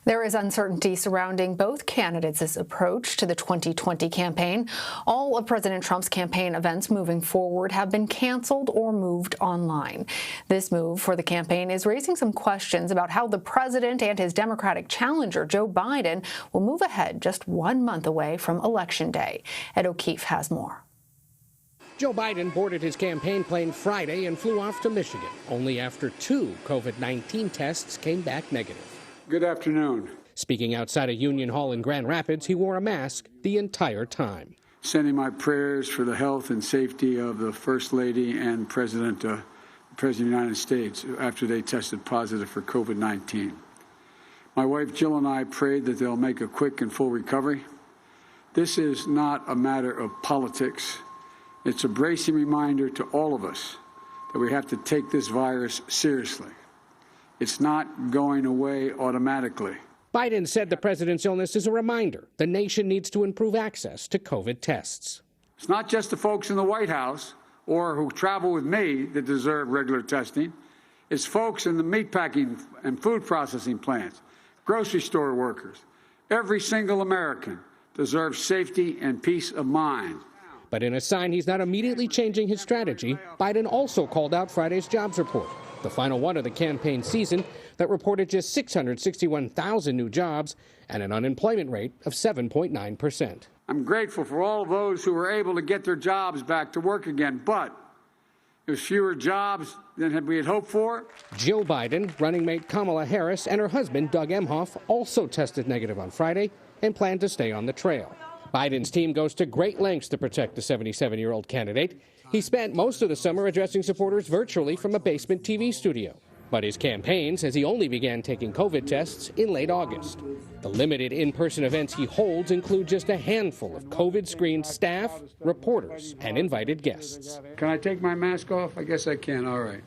There is uncertainty surrounding both candidates' approach to the 2020 campaign. All of President Trump's campaign events moving forward have been canceled or moved online. This move for the campaign is raising some questions about how the president and his Democratic challenger, Joe Biden, will move ahead just 1 month away from Election Day. Ed O'Keefe has more. Joe Biden boarded his campaign plane Friday and flew off to Michigan, only after 2 COVID-19 tests came back negative. Good afternoon. Speaking outside a Union Hall in Grand Rapids, he wore a mask the entire time. Sending my prayers for the health and safety of the First Lady and President of the United States after they tested positive for COVID-19. My wife Jill and I prayed that they'll make a quick and full recovery. This is not a matter of politics. It's a bracing reminder to all of us that we have to take this virus seriously. It's not going away automatically. Biden said the president's illness is a reminder the nation needs to improve access to COVID tests. It's not just the folks in the White House or who travel with me that deserve regular testing. It's folks in the meatpacking and food processing plants, grocery store workers. Every single American deserves safety and peace of mind. But in a sign he's not immediately changing his strategy, Biden also called out Friday's jobs report, the final one of the campaign season, that reported just 661,000 new jobs and an unemployment rate of 7.9%. I'm grateful for all of those who were able to get their jobs back to work again, but there's fewer jobs than we had hoped for. Jill Biden, running mate Kamala Harris, and her husband Doug Emhoff also tested negative on Friday and plan to stay on the trail. Biden's team goes to great lengths to protect the 77-year-old candidate. He spent most of the summer addressing supporters virtually from a basement TV studio. But his campaign says he only began taking COVID tests in late August. The limited in-person events he holds include just a handful of COVID-screened staff, reporters, and invited guests. Can I take my mask off? I guess I can. All right.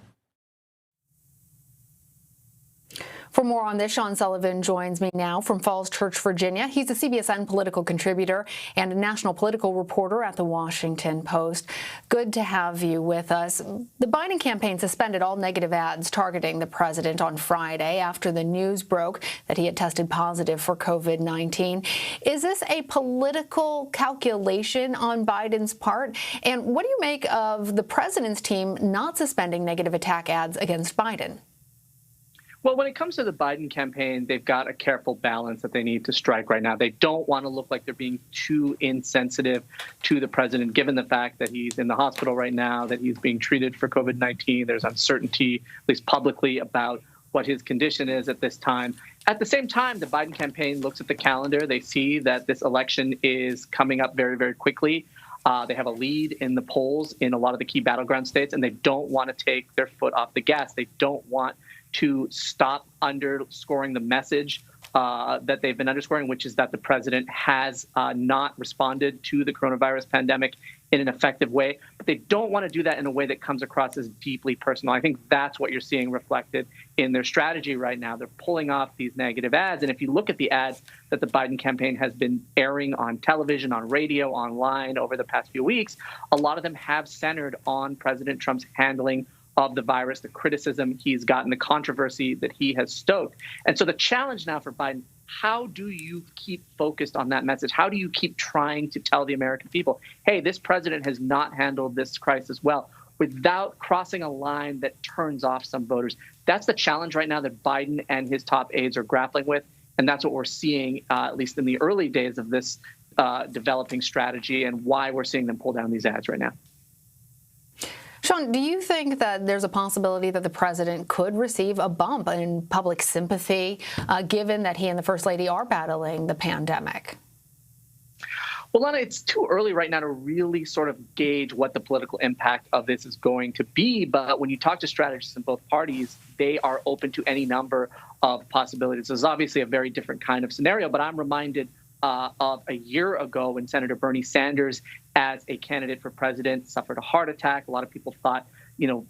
For more on this, Sean Sullivan joins me now from Falls Church, Virginia. He's a CBSN political contributor and a national political reporter at the Washington Post. Good to have you with us. The Biden campaign suspended all negative ads targeting the president on Friday after the news broke that he had tested positive for COVID-19. Is this a political calculation on Biden's part? And what do you make of the president's team not suspending negative attack ads against Biden? Well, when it comes to the Biden campaign, they've got a careful balance that they need to strike right now. They don't want to look like they're being too insensitive to the president, given the fact that he's in the hospital right now, that he's being treated for COVID-19. There's uncertainty, at least publicly, about what his condition is at this time. At the same time, the Biden campaign looks at the calendar. They see that this election is coming up very, very quickly. They have a lead in the polls in a lot of the key battleground states, and they don't want to take their foot off the gas. They don't want to stop underscoring the message that they've been underscoring, which is that the president has not responded to the coronavirus pandemic in an effective way. But they don't want to do that in a way that comes across as deeply personal. I think that's what you're seeing reflected in their strategy right now. They're pulling off these negative ads. And if you look at the ads that the Biden campaign has been airing on television, on radio, online over the past few weeks, a lot of them have centered on President Trump's handling of the virus, the criticism he's gotten, the controversy that he has stoked. And so the challenge now for Biden, how do you keep focused on that message? How do you keep trying to tell the American people, hey, this president has not handled this crisis well, without crossing a line that turns off some voters? That's the challenge right now that Biden and his top aides are grappling with. And that's what we're seeing, at least in the early days of this developing strategy, and why we're seeing them pull down these ads right now. Sean, do you think that there's a possibility that the president could receive a bump in public sympathy, given that he and the First Lady are battling the pandemic? Well, Lana, it's too early right now to really sort of gauge what the political impact of this is going to be. But when you talk to strategists in both parties, they are open to any number of possibilities. This is obviously a very different kind of scenario, but I'm reminded of a year ago when Senator Bernie Sanders, as a candidate for president, suffered a heart attack. A lot of people thought,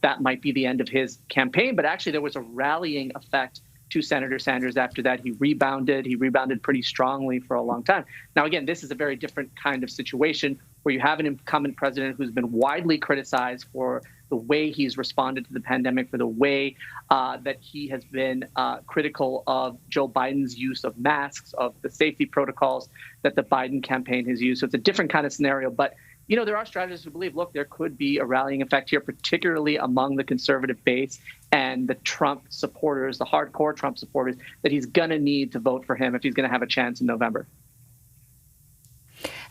that might be the end of his campaign. But actually, there was a rallying effect to Senator Sanders after that. He rebounded. He rebounded pretty strongly for a long time. Now, again, this is a very different kind of situation where you have an incumbent president who's been widely criticized for the way he's responded to the pandemic, for the way that he has been critical of Joe Biden's use of masks, of the safety protocols that the Biden campaign has used. So it's a different kind of scenario. But, you know, there are strategists who believe, look, there could be a rallying effect here, particularly among the conservative base and the Trump supporters, the hardcore Trump supporters, that he's going to need to vote for him if he's going to have a chance in November.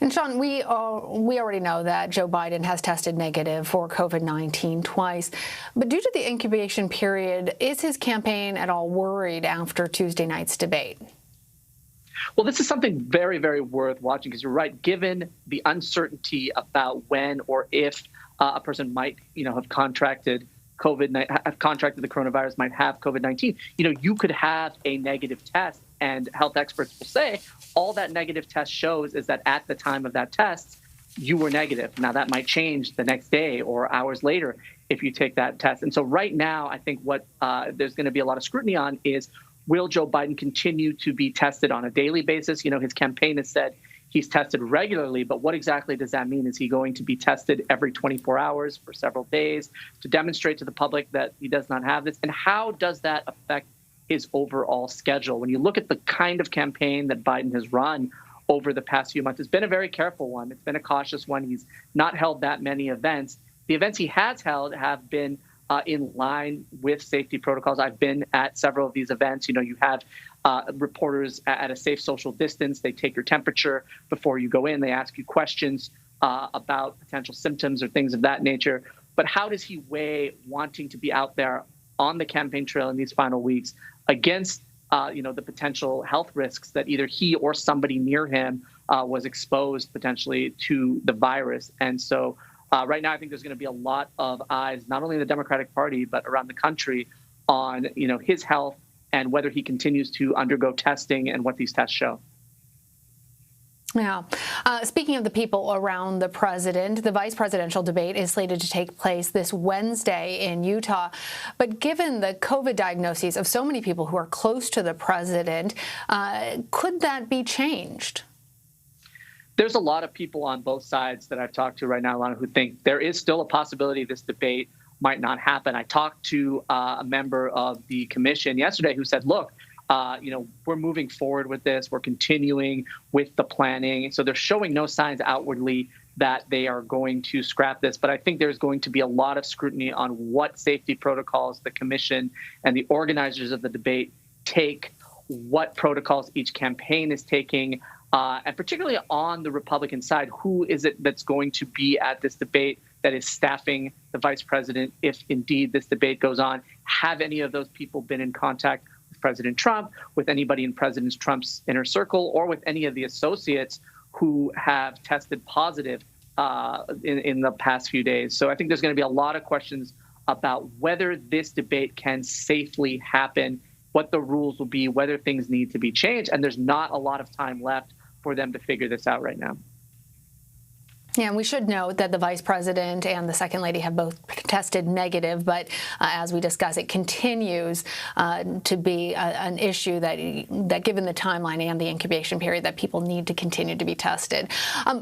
And Sean, we already know that Joe Biden has tested negative for COVID-19 twice. But due to the incubation period, is his campaign at all worried after Tuesday night's debate? Well, this is something very, very worth watching, because you're right. Given the uncertainty about when or if a person might, have contracted the coronavirus, might have COVID-19, you could have a negative test, and health experts will say all that negative test shows is that at the time of that test, you were negative. Now, that might change the next day or hours later if you take that test. And so right now, I think what there's going to be a lot of scrutiny on is, will Joe Biden continue to be tested on a daily basis? His campaign has said he's tested regularly, but what exactly does that mean? Is he going to be tested every 24 hours for several days to demonstrate to the public that he does not have this? And how does that affect his overall schedule? When you look at the kind of campaign that Biden has run over the past few months, it's been a very careful one. It's been a cautious one. He's not held that many events. The events he has held have been in line with safety protocols. I've been at several of these events. You have reporters at a safe social distance. They take your temperature before you go in. They ask you questions about potential symptoms or things of that nature. But how does he weigh wanting to be out there on the campaign trail in these final weeks against the potential health risks that either he or somebody near him was exposed potentially to the virus? And so right now, I think there's going to be a lot of eyes, not only in the Democratic Party, but around the country on, his health and whether he continues to undergo testing and what these tests show. Yeah. Speaking of the people around the president, the vice presidential debate is slated to take place this Wednesday in Utah. But given the COVID diagnoses of so many people who are close to the president, could that be changed? There's a lot of people on both sides that I've talked to right now, Alana, who think there is still a possibility this debate might not happen. I talked to a member of the commission yesterday who said, look, we're moving forward with this. We're continuing with the planning. So they're showing no signs outwardly that they are going to scrap this. But I think there's going to be a lot of scrutiny on what safety protocols the commission and the organizers of the debate take, what protocols each campaign is taking, and particularly on the Republican side, who is it that's going to be at this debate that is staffing the vice president if indeed this debate goes on? Have any of those people been in contact with President Trump, with anybody in President Trump's inner circle, or with any of the associates who have tested positive in the past few days? So I think there's going to be a lot of questions about whether this debate can safely happen, what the rules will be, whether things need to be changed. And there's not a lot of time left for them to figure this out right now. Yeah, and we should note that the vice president and the second lady have both tested negative, but as we discuss, it continues to be an issue that given the timeline and the incubation period, that people need to continue to be tested.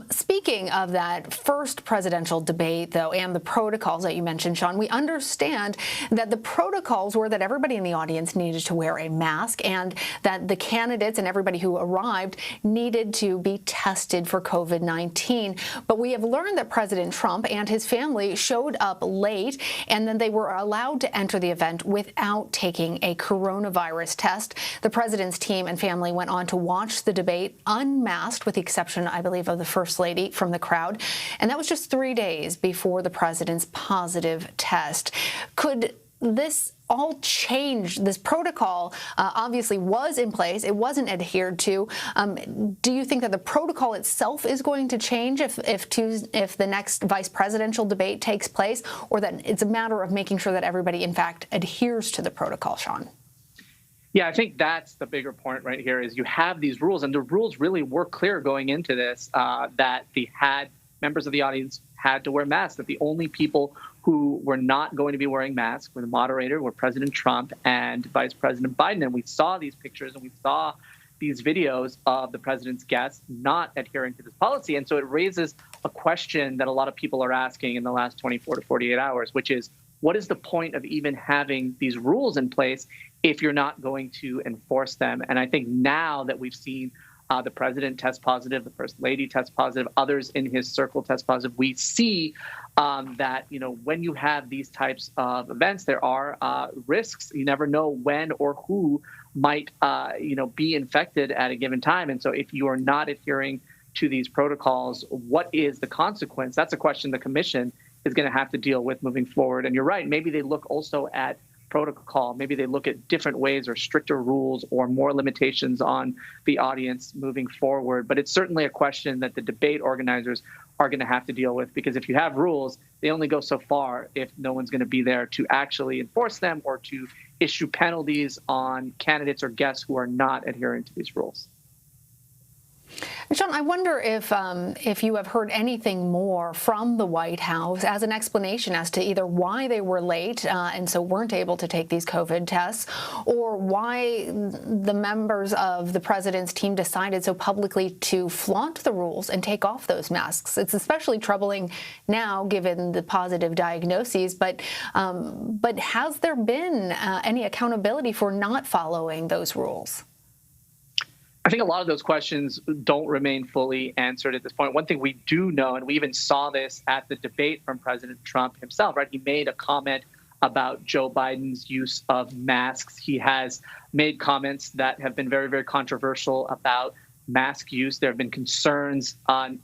Speaking of that first presidential debate, though, and the protocols that you mentioned, Sean, we understand that the protocols were that everybody in the audience needed to wear a mask and that the candidates and everybody who arrived needed to be tested for COVID-19. But we have learned that President Trump and his family showed up late, and then they were allowed to enter the event without taking a coronavirus test. The president's team and family went on to watch the debate unmasked, with the exception, I believe, of the first lady from the crowd. And that was just 3 days before the president's positive test. Could this all change? This protocol obviously was in place. It wasn't adhered to. Do you think that the protocol itself is going to change if the next vice presidential debate takes place, or that it's a matter of making sure that everybody, in fact, adheres to the protocol, Sean? Yeah, I think that's the bigger point right here is you have these rules, and the rules really were clear going into this, that members of the audience had to wear masks, that the only people who were not going to be wearing masks were the moderator, were President Trump and Vice President Biden. And we saw these pictures and we saw these videos of the president's guests not adhering to this policy. And so it raises a question that a lot of people are asking in the last 24 to 48 hours, which is, what is the point of even having these rules in place if you're not going to enforce them? And I think now that we've seen the president test positive, the first lady test positive, others in his circle test positive, we see that, when you have these types of events, there are risks. You never know when or who might, be infected at a given time. And so if you are not adhering to these protocols, what is the consequence? That's a question the commission is going to have to deal with moving forward. And you're right, maybe they look also at protocol. Maybe they look at different ways or stricter rules or more limitations on the audience moving forward. But it's certainly a question that the debate organizers are going to have to deal with, because if you have rules, they only go so far if no one's going to be there to actually enforce them or to issue penalties on candidates or guests who are not adhering to these rules. Sean, I wonder if you have heard anything more from the White House as an explanation as to either why they were late and so weren't able to take these COVID tests, or why the members of the president's team decided so publicly to flaunt the rules and take off those masks. It's especially troubling now given the positive diagnoses, but has there been any accountability for not following those rules? I think a lot of those questions don't remain fully answered at this point. One thing we do know, and we even saw this at the debate from President Trump himself, right? He made a comment about Joe Biden's use of masks. He has made comments that have been very, very controversial about mask use. There have been concerns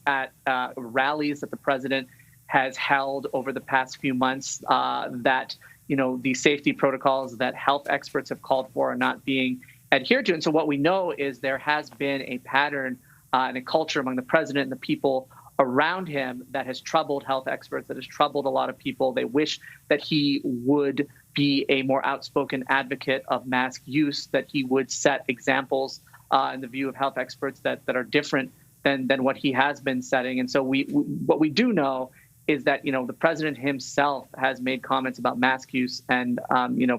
at rallies that the president has held over the past few months that, the safety protocols that health experts have called for are not being adhered to. And so what we know is there has been a pattern and a culture among the president and the people around him that has troubled health experts, that has troubled a lot of people. They wish that he would be a more outspoken advocate of mask use, that he would set examples in the view of health experts that are different than what he has been setting. And so what we do know is that, the president himself has made comments about mask use and,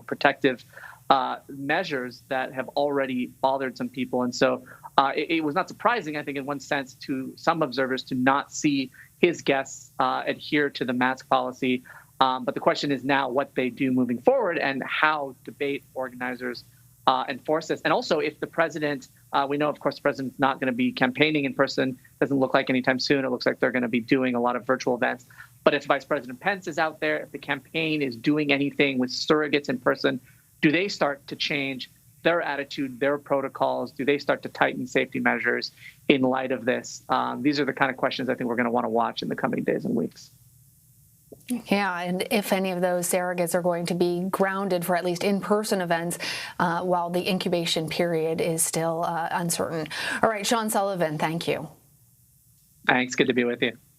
protective measures that have already bothered some people. And so it was not surprising, I think, in one sense, to some observers to not see his guests adhere to the mask policy. But the question is now what they do moving forward and how debate organizers enforce this. And also, if the president, we know, of course, the president's not going to be campaigning in person, doesn't look like anytime soon. It looks like they're going to be doing a lot of virtual events. But if Vice President Pence is out there, if the campaign is doing anything with surrogates in person, do they start to change their attitude, their protocols? Do they start to tighten safety measures in light of this? These are the kind of questions I think we're going to want to watch in the coming days and weeks. Yeah, and if any of those surrogates are going to be grounded for at least in-person events while the incubation period is still uncertain. All right, Sean Sullivan, thank you. Thanks. Good to be with you.